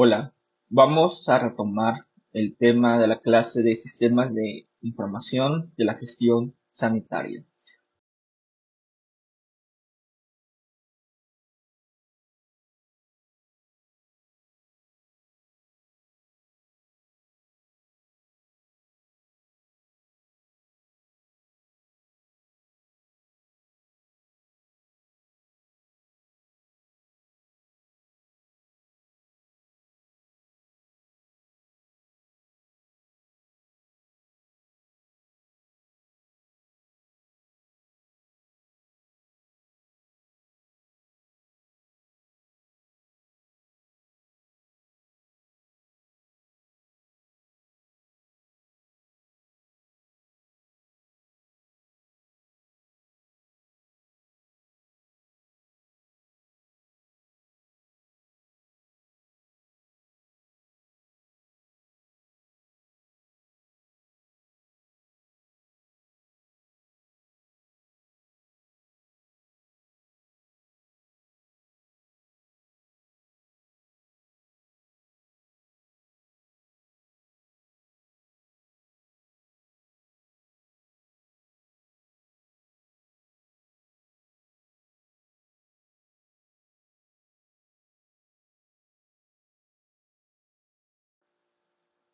Hola, vamos a retomar el tema de la clase de sistemas de información de la gestión sanitaria.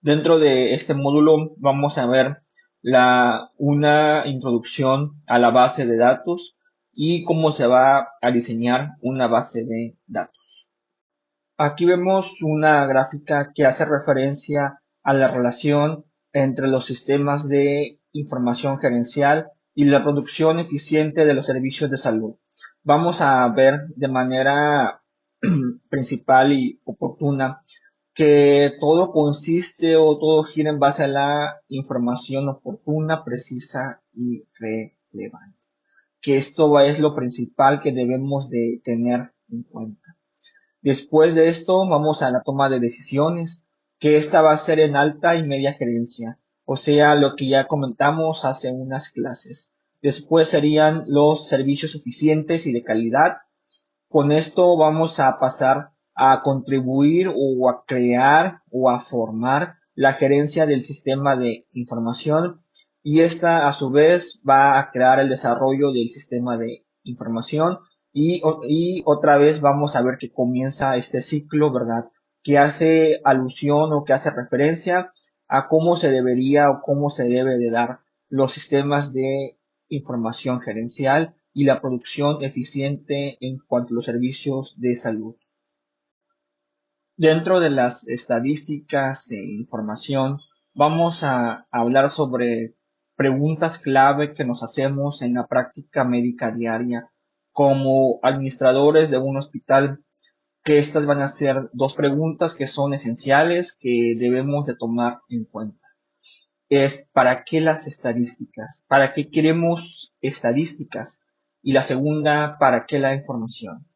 Dentro de este módulo vamos a ver una introducción a la base de datos y cómo se va a diseñar una base de datos. Aquí vemos una gráfica que hace referencia a la relación entre los sistemas de información gerencial y la producción eficiente de los servicios de salud. Vamos a ver de manera principal y oportuna que todo consiste o todo gira en base a la información oportuna, precisa y relevante. Que esto es lo principal que debemos de tener en cuenta. Después de esto vamos a la toma de decisiones, que esta va a ser en alta y media gerencia, o sea, lo que ya comentamos hace unas clases. Después serían los servicios eficientes y de calidad. Con esto vamos a pasar a contribuir o a crear o a formar la gerencia del sistema de información y esta a su vez va a crear el desarrollo del sistema de información y otra vez vamos a ver que comienza este ciclo, ¿verdad? Que hace alusión o que hace referencia a cómo se debería o cómo se debe de dar los sistemas de información gerencial y la producción eficiente en cuanto a los servicios de salud. Dentro de las estadísticas e información, vamos a hablar sobre preguntas clave que nos hacemos en la práctica médica diaria como administradores de un hospital, que estas van a ser dos preguntas que son esenciales que debemos de tomar en cuenta. Es ¿para qué las estadísticas? ¿Para qué queremos estadísticas? Y la segunda, ¿para qué la información?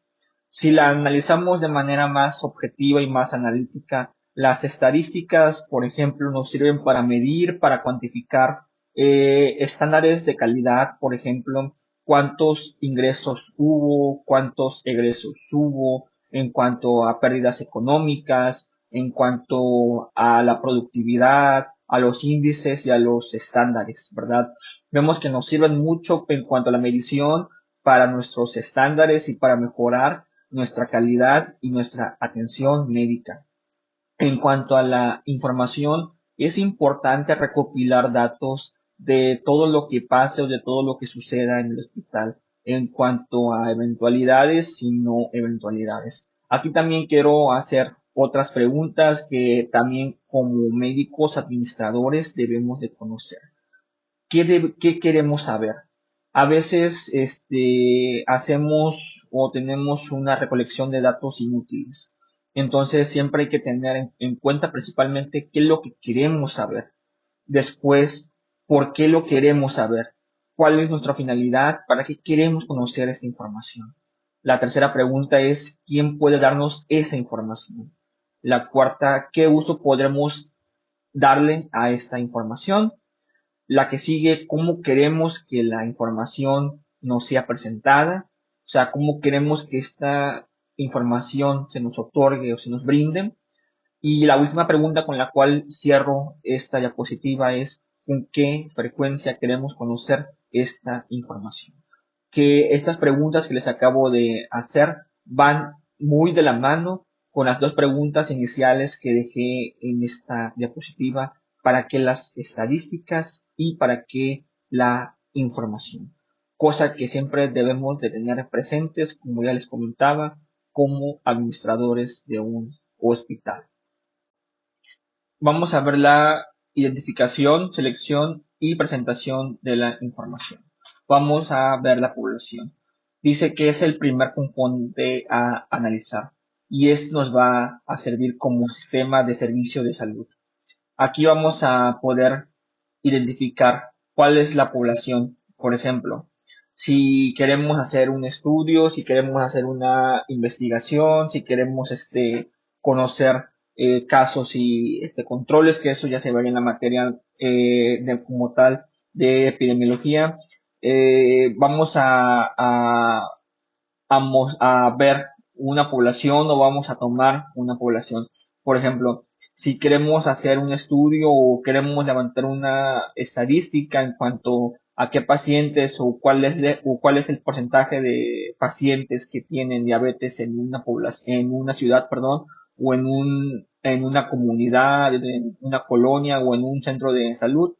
Si la analizamos de manera más objetiva y más analítica, las estadísticas, por ejemplo, nos sirven para medir, para cuantificar estándares de calidad, por ejemplo, cuántos ingresos hubo, cuántos egresos hubo, en cuanto a pérdidas económicas, en cuanto a la productividad, a los índices y a los estándares, ¿verdad? Vemos que nos sirven mucho en cuanto a la medición para nuestros estándares y para mejorar nuestra calidad y nuestra atención médica. En cuanto a la información, es importante recopilar datos de todo lo que pase o de todo lo que suceda en el hospital en cuanto a eventualidades y no eventualidades. Aquí también quiero hacer otras preguntas que también como médicos administradores debemos de conocer. ¿Qué queremos saber? A veces hacemos o tenemos una recolección de datos inútiles. Entonces siempre hay que tener en cuenta principalmente qué es lo que queremos saber. Después, ¿por qué lo queremos saber? ¿Cuál es nuestra finalidad? ¿Para qué queremos conocer esta información? La tercera pregunta es, ¿quién puede darnos esa información? La cuarta, ¿qué uso podremos darle a esta información? La que sigue, cómo queremos que la información nos sea presentada, o sea, cómo queremos que esta información se nos otorgue o se nos brinde. Y la última pregunta con la cual cierro esta diapositiva es ¿con qué frecuencia queremos conocer esta información? Que estas preguntas que les acabo de hacer van muy de la mano con las dos preguntas iniciales que dejé en esta diapositiva, para qué las estadísticas y para qué la información. Cosa que siempre debemos de tener presentes, como ya les comentaba, como administradores de un hospital. Vamos a ver la identificación, selección y presentación de la información. Vamos a ver la población. Dice que es el primer componente a analizar y esto nos va a servir como sistema de servicio de salud. Aquí vamos a poder identificar cuál es la población. Por ejemplo, si queremos hacer un estudio, si queremos hacer una investigación, si queremos conocer casos y controles, que eso ya se vería en la materia como tal de epidemiología. Vamos a ver una población o vamos a tomar una población. Por ejemplo, si queremos hacer un estudio o queremos levantar una estadística en cuanto a qué pacientes o cuál es el porcentaje de pacientes que tienen diabetes en una población, en una ciudad, perdón, o en una comunidad, en una colonia o en un centro de salud,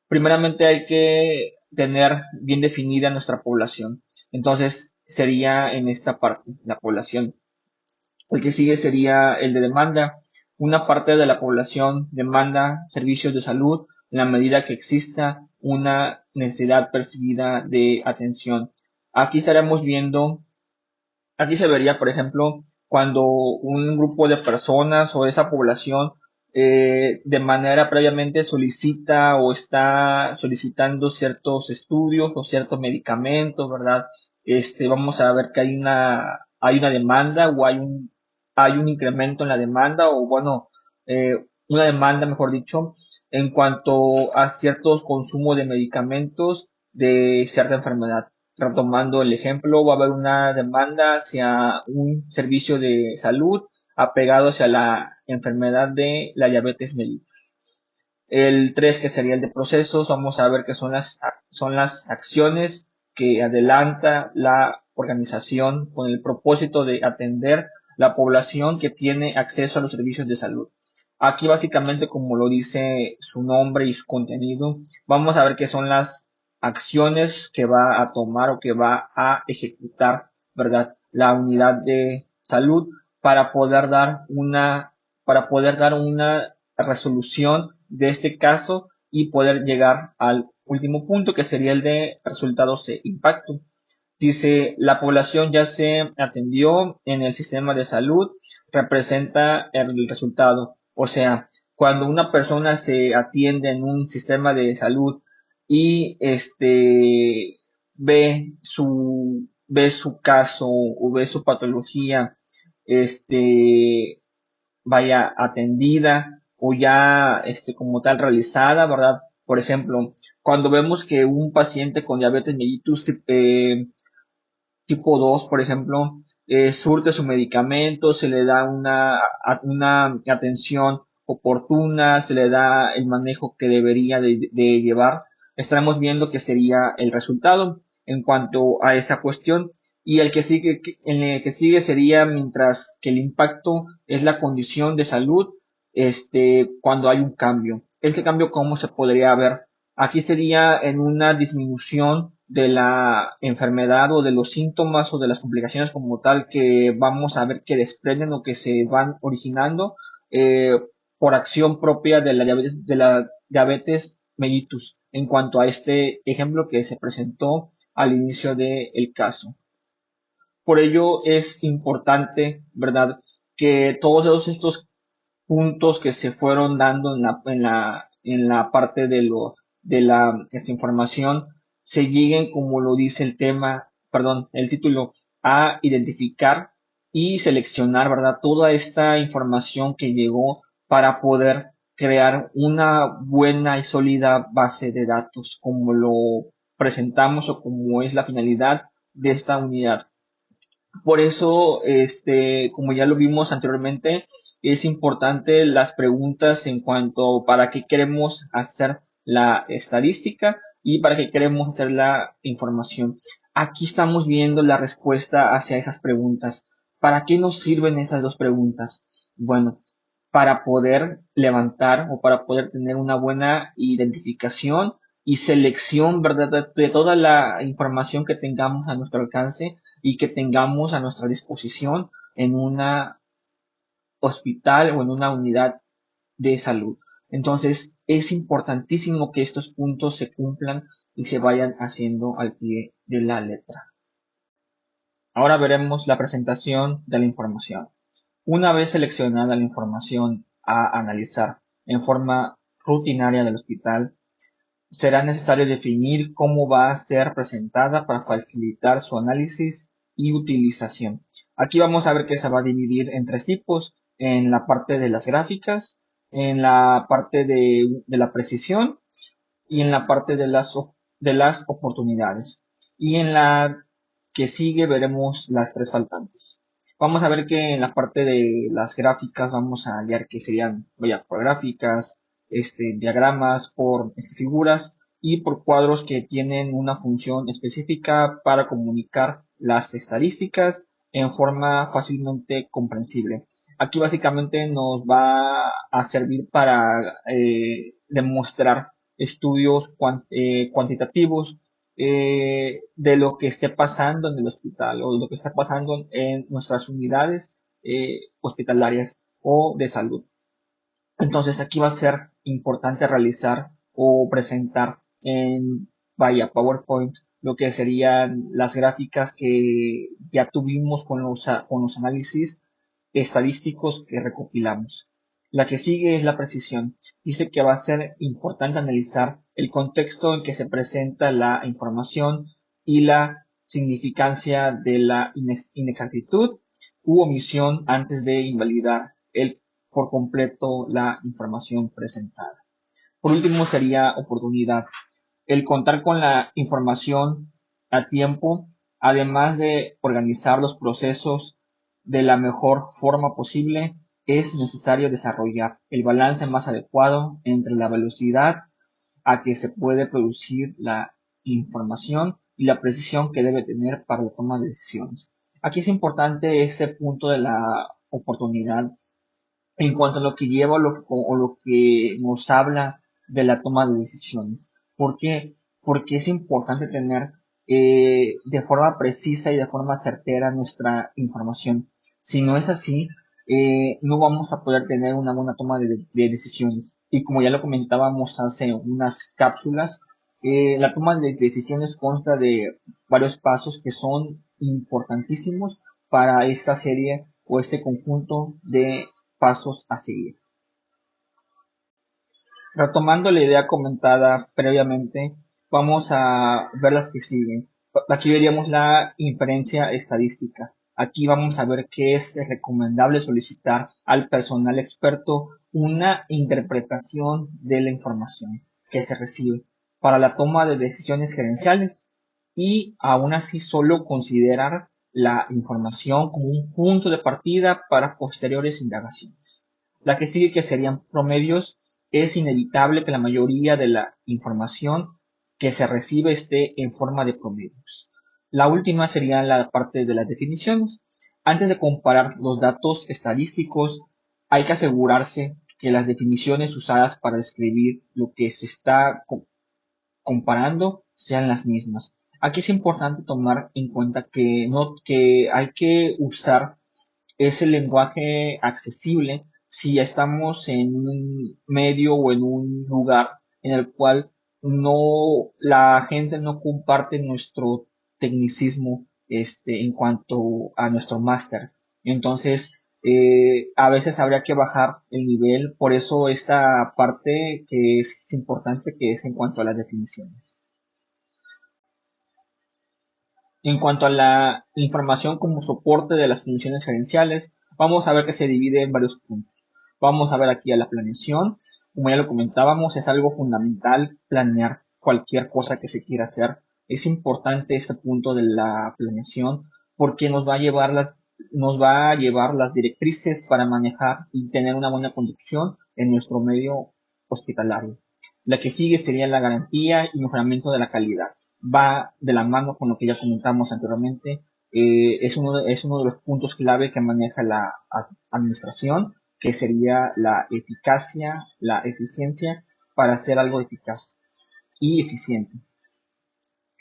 primeramente hay que tener bien definida nuestra población. Entonces, sería en esta parte, la población. El que sigue sería el de demanda. Una parte de la población demanda servicios de salud en la medida que exista una necesidad percibida de atención. Aquí estaremos viendo, aquí se vería, por ejemplo, cuando un grupo de personas o esa población de manera previamente solicita o está solicitando ciertos estudios o ciertos medicamentos, ¿verdad? Vamos a ver que hay una demanda o hay un incremento en la demanda o bueno, una demanda, mejor dicho, en cuanto a ciertos consumos de medicamentos de cierta enfermedad. Retomando el ejemplo, va a haber una demanda hacia un servicio de salud apegado hacia la enfermedad de la diabetes mellitus. El 3, que sería el de procesos, vamos a ver que son las acciones que adelanta la organización con el propósito de atender la población que tiene acceso a los servicios de salud. Aquí básicamente, como lo dice su nombre y su contenido, vamos a ver que son las acciones que va a tomar o que va a ejecutar, ¿verdad? La unidad de salud para poder para poder dar una resolución de este caso y poder llegar al último punto, que sería el de resultados de impacto. Dice, la población ya se atendió en el sistema de salud, representa el resultado. O sea, cuando una persona se atiende en un sistema de salud y ve su caso o ve su patología, vaya atendida o ya como tal realizada, ¿verdad? Por ejemplo, cuando vemos que un paciente con diabetes mellitus tipo 2, por ejemplo, surte su medicamento, se le da una atención oportuna, se le da el manejo que debería de llevar, estaremos viendo que sería el resultado en cuanto a esa cuestión. Y en el que sigue sería mientras que el impacto es la condición de salud, cuando hay un cambio. Este cambio, ¿cómo se podría ver? Aquí sería en una disminución de la enfermedad o de los síntomas o de las complicaciones como tal que vamos a ver que desprenden o que se van originando eh, por acción propia de la diabetes mellitus en cuanto a este ejemplo que se presentó al inicio del caso. Por ello es importante, ¿verdad?, que todos estos puntos que se fueron dando en la parte de esta información se lleguen, como lo dice el tema, perdón, el título, a identificar y seleccionar, ¿verdad? Toda esta información que llegó para poder crear una buena y sólida base de datos, como lo presentamos o como es la finalidad de esta unidad. Por eso, como ya lo vimos anteriormente, es importante las preguntas en cuanto para qué queremos hacer la estadística y para qué queremos hacer la información. Aquí estamos viendo la respuesta hacia esas preguntas. ¿Para qué nos sirven esas dos preguntas? Bueno, para poder levantar o para poder tener una buena identificación y selección, ¿verdad? De toda la información que tengamos a nuestro alcance y que tengamos a nuestra disposición en una hospital o en una unidad de salud. Entonces, es importantísimo que estos puntos se cumplan y se vayan haciendo al pie de la letra. Ahora veremos la presentación de la información. Una vez seleccionada la información a analizar en forma rutinaria del hospital, será necesario definir cómo va a ser presentada para facilitar su análisis y utilización. Aquí vamos a ver que se va a dividir en tres tipos: en la parte de las gráficas, en la parte de la precisión y en la parte de las oportunidades. Y en la que sigue veremos las tres faltantes. Vamos a ver que en la parte de las gráficas vamos a hallar que serían, vaya, por gráficas, diagramas, por figuras y por cuadros que tienen una función específica para comunicar las estadísticas en forma fácilmente comprensible. Aquí básicamente nos va a servir para demostrar estudios cuantitativos de lo que esté pasando en el hospital o de lo que está pasando en nuestras unidades hospitalarias o de salud. Entonces aquí va a ser importante realizar o presentar en PowerPoint lo que serían las gráficas que ya tuvimos con los análisis estadísticos que recopilamos. La que sigue es la precisión. Dice que va a ser importante analizar el contexto en que se presenta la información y la significancia de la inexactitud u omisión antes de invalidar por completo la información presentada. Por último sería oportunidad. El contar con la información a tiempo, además de organizar los procesos de la mejor forma posible, es necesario desarrollar el balance más adecuado entre la velocidad a que se puede producir la información y la precisión que debe tener para la toma de decisiones. Aquí es importante este punto de la oportunidad en cuanto a lo que lleva o lo que nos habla de la toma de decisiones. ¿Por qué? Porque es importante tener de forma precisa y de forma certera nuestra información. Si no es así, no vamos a poder tener una buena toma de decisiones. Y como ya lo comentábamos hace unas cápsulas, la toma de decisiones consta de varios pasos que son importantísimos para esta serie o este conjunto de pasos a seguir. Retomando la idea comentada previamente, vamos a ver las que siguen. Aquí veríamos la inferencia estadística. Aquí vamos a ver que es recomendable solicitar al personal experto una interpretación de la información que se recibe para la toma de decisiones gerenciales y aún así solo considerar la información como un punto de partida para posteriores indagaciones. La que sigue, que serían promedios, es inevitable que la mayoría de la información que se recibe esté en forma de promedios. La última sería la parte de las definiciones. Antes de comparar los datos estadísticos, hay que asegurarse que las definiciones usadas para describir lo que se está comparando sean las mismas. Aquí es importante tomar en cuenta que hay que usar ese lenguaje accesible si estamos en un medio o en un lugar en el cual la gente no comparte nuestro tecnicismo en cuanto a nuestro máster. Entonces, a veces habría que bajar el nivel, por eso esta parte que es importante, que es en cuanto a las definiciones. En cuanto a la información como soporte de las funciones gerenciales, vamos a ver que se divide en varios puntos. Vamos a ver aquí a la planeación. Como ya lo comentábamos, es algo fundamental planear cualquier cosa que se quiera hacer. Es importante este punto de la planeación porque nos va a llevar nos va a llevar las directrices para manejar y tener una buena conducción en nuestro medio hospitalario. La que sigue sería la garantía y mejoramiento de la calidad. Va de la mano con lo que ya comentamos anteriormente. Es uno de los puntos clave que maneja la administración, que sería la eficacia, la eficiencia para hacer algo eficaz y eficiente.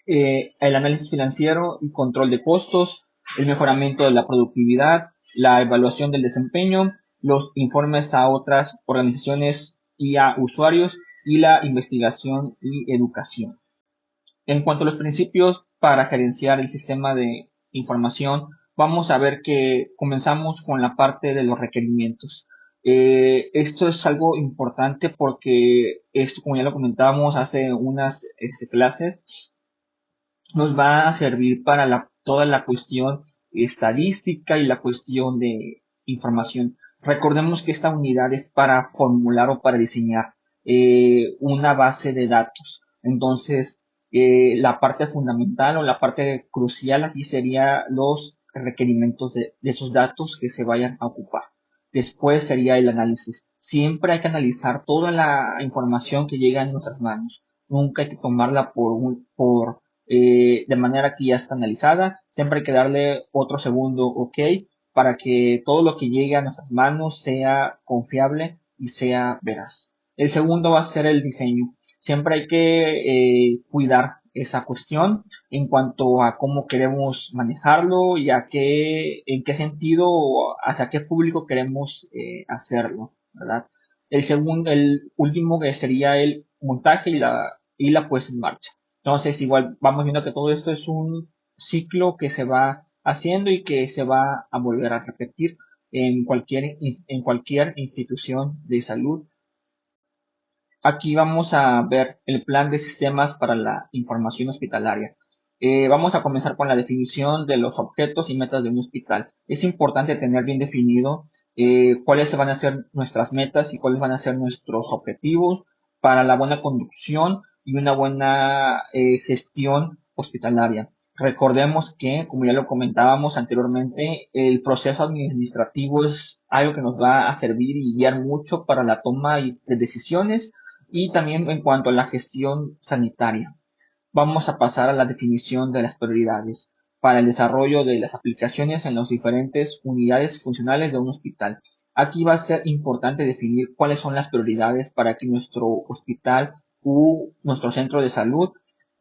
El análisis financiero y control de costos, el mejoramiento de la productividad, la evaluación del desempeño, los informes a otras organizaciones y a usuarios y la investigación y educación. En cuanto a los principios para gerenciar el sistema de información, vamos a ver que comenzamos con la parte de los requerimientos. Esto es algo importante porque esto, como ya lo comentábamos hace unas clases, nos va a servir para toda la cuestión estadística y la cuestión de información. Recordemos que esta unidad es para formular o para diseñar una base de datos. Entonces, la parte fundamental o la parte crucial aquí sería los requerimientos de esos datos que se vayan a ocupar. Después sería el análisis. Siempre hay que analizar toda la información que llega en nuestras manos. Nunca hay que tomarla de manera que ya está analizada. Siempre hay que darle otro segundo OK para que todo lo que llegue a nuestras manos sea confiable y sea veraz. El segundo va a ser el diseño. Siempre hay que cuidar esa cuestión en cuanto a cómo queremos manejarlo y en qué sentido, hacia qué público queremos hacerlo, ¿verdad? El último que sería el montaje y la puesta en marcha. Entonces, igual vamos viendo que todo esto es un ciclo que se va haciendo y que se va a volver a repetir en cualquier institución de salud. Aquí vamos a ver el plan de sistemas para la información hospitalaria. Vamos a comenzar con la definición de los objetos y metas de un hospital. Es importante tener bien definido cuáles van a ser nuestras metas y cuáles van a ser nuestros objetivos para la buena conducción y una buena gestión hospitalaria. Recordemos que, como ya lo comentábamos anteriormente, el proceso administrativo es algo que nos va a servir y guiar mucho para la toma de decisiones y también en cuanto a la gestión sanitaria. Vamos a pasar a la definición de las prioridades para el desarrollo de las aplicaciones en las diferentes unidades funcionales de un hospital. Aquí va a ser importante definir cuáles son las prioridades para que nuestro hospital u nuestro centro de salud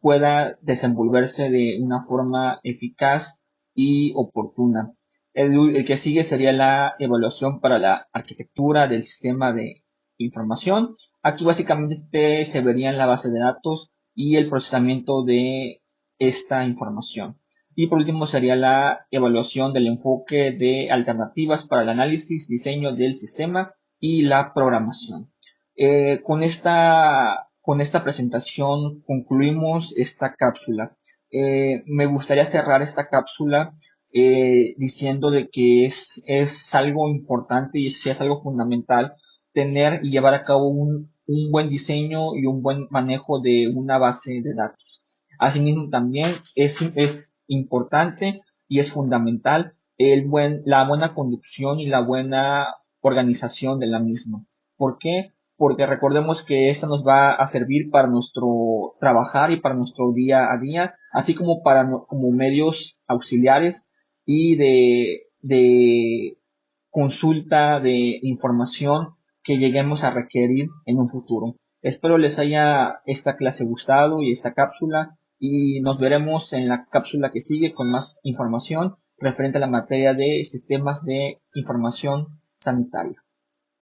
pueda desenvolverse de una forma eficaz y oportuna. El que sigue sería la evaluación para la arquitectura del sistema de información. Aquí básicamente se verían la base de datos y el procesamiento de esta información. Y por último sería la evaluación del enfoque de alternativas para el análisis, diseño del sistema y la programación. Con esta presentación concluimos esta cápsula. Me gustaría cerrar esta cápsula diciendo de que es algo importante y es algo fundamental tener y llevar a cabo un buen diseño y un buen manejo de una base de datos. Asimismo, también es importante y es fundamental la buena conducción y la buena organización de la misma. ¿Por qué? Porque recordemos que esta nos va a servir para nuestro trabajar y para nuestro día a día, así como como medios auxiliares y de consulta de información que lleguemos a requerir en un futuro. Espero les haya esta clase gustado y esta cápsula y nos veremos en la cápsula que sigue con más información referente a la materia de sistemas de información sanitaria.